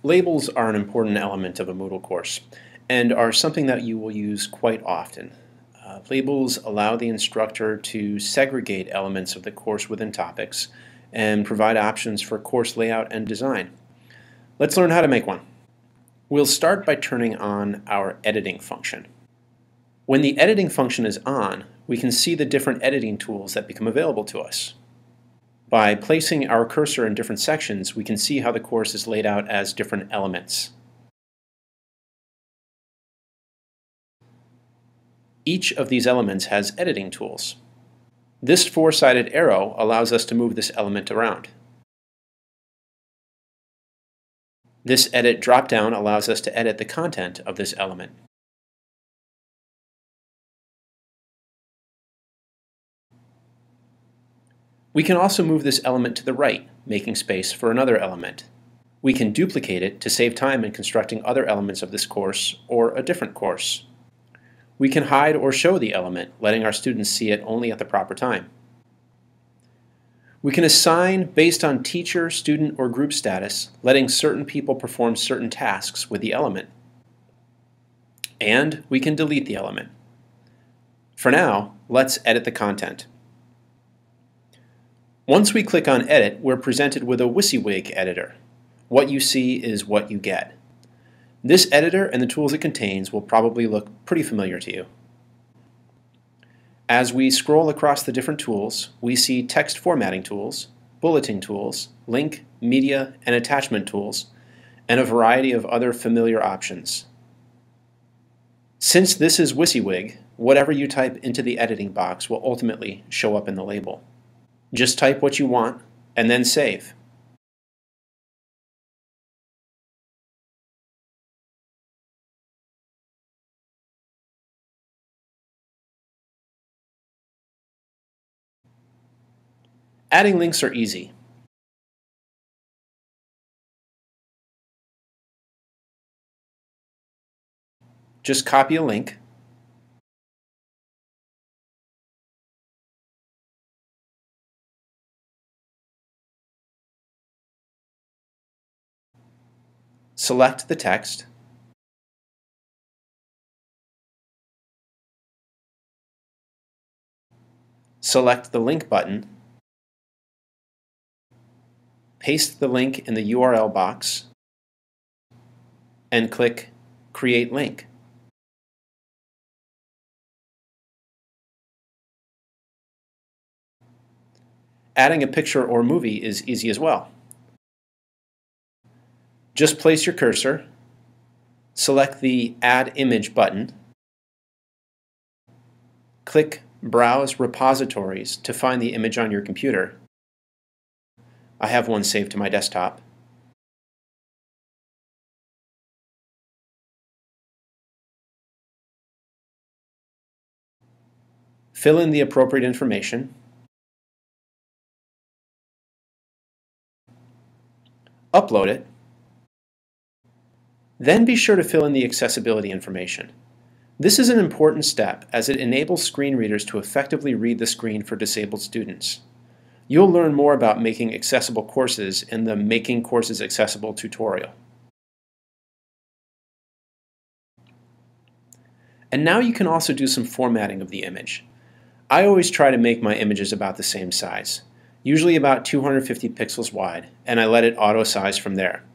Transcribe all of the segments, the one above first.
Labels are an important element of a Moodle course and are something that you will use quite often. Labels allow the instructor to segregate elements of the course within topics and provide options for course layout and design. Let's learn how to make one. We'll start by turning on our editing function. When the editing function is on, we can see the different editing tools that become available to us. By placing our cursor in different sections, we can see how the course is laid out as different elements. Each of these elements has editing tools. This four-sided arrow allows us to move this element around. This edit drop-down allows us to edit the content of this element. We can also move this element to the right, making space for another element. We can duplicate it to save time in constructing other elements of this course or a different course. We can hide or show the element, letting our students see it only at the proper time. We can assign based on teacher, student, or group status, letting certain people perform certain tasks with the element. And we can delete the element. For now, let's edit the content. Once we click on Edit, we're presented with a WYSIWYG editor. What you see is what you get. This editor and the tools it contains will probably look pretty familiar to you. As we scroll across the different tools, we see text formatting tools, bulleting tools, link, media, and attachment tools, and a variety of other familiar options. Since this is WYSIWYG, whatever you type into the editing box will ultimately show up in the label. Just type what you want and then save. Adding links are easy. Just copy a link, select the text, select the link button, paste the link in the URL box, and click Create Link. Adding a picture or movie is easy as well. Just place your cursor, select the Add Image button, click Browse Repositories to find the image on your computer. I have one saved to my desktop. Fill in the appropriate information. Upload it. Then be sure to fill in the accessibility information. This is an important step as it enables screen readers to effectively read the screen for disabled students. You'll learn more about making accessible courses in the Making Courses Accessible tutorial. And now you can also do some formatting of the image. I always try to make my images about the same size, usually about 250 pixels wide, and I let it auto-size from there.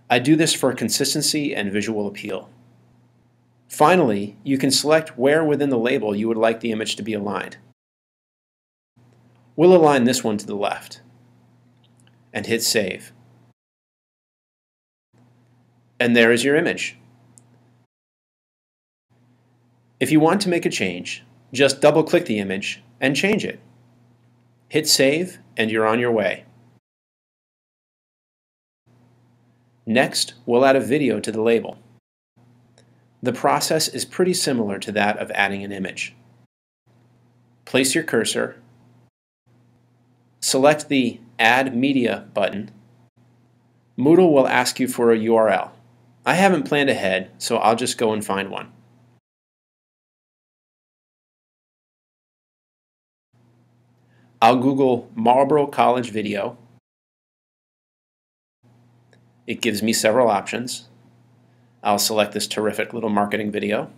I do this for consistency and visual appeal. Finally, you can select where within the label you would like the image to be aligned. We'll align this one to the left and hit Save. And there is your image. If you want to make a change, just double-click the image and change it. Hit Save and you're on your way. Next, we'll add a video to the label. The process is pretty similar to that of adding an image. Place your cursor, select the Add Media button. Moodle will ask you for a URL. I haven't planned ahead, so I'll just go and find one. I'll Google Marlboro College video It gives me several options. I'll select this terrific little marketing video.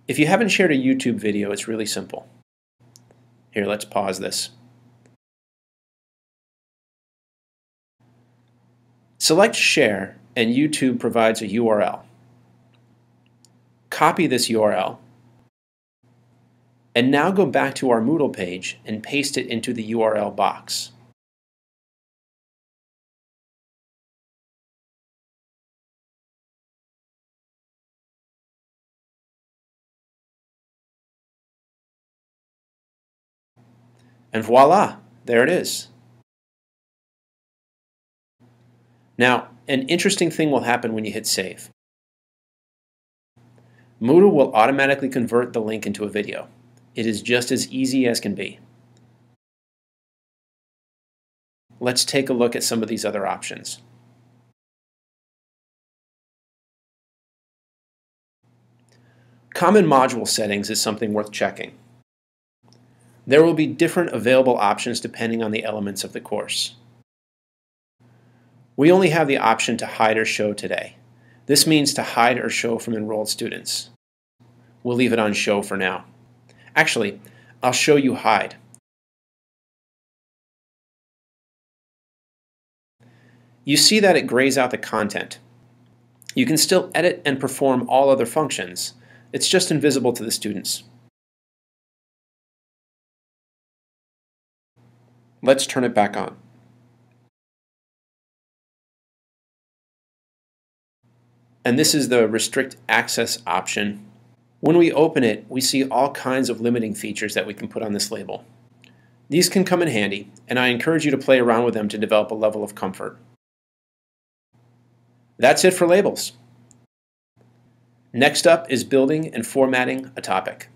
If you haven't shared a YouTube video, it's really simple. Here, let's pause this. Select Share, and YouTube provides a URL. Copy this URL, and now go back to our Moodle page and paste it into the URL box. And voila, there it is. Now, an interesting thing will happen when you hit save. Moodle will automatically convert the link into a video. It is just as easy as can be. Let's take a look at some of these other options. Common module settings is something worth checking. There will be different available options depending on the elements of the course. We only have the option to hide or show today. This means to hide or show from enrolled students. We'll leave it on show for now. Actually, I'll show you hide. You see that it grays out the content. You can still edit and perform all other functions. It's just invisible to the students. Let's turn it back on. And this is the restrict access option. When we open it, we see all kinds of limiting features that we can put on this label. These can come in handy, and I encourage you to play around with them to develop a level of comfort. That's it for labels. Next up is building and formatting a topic.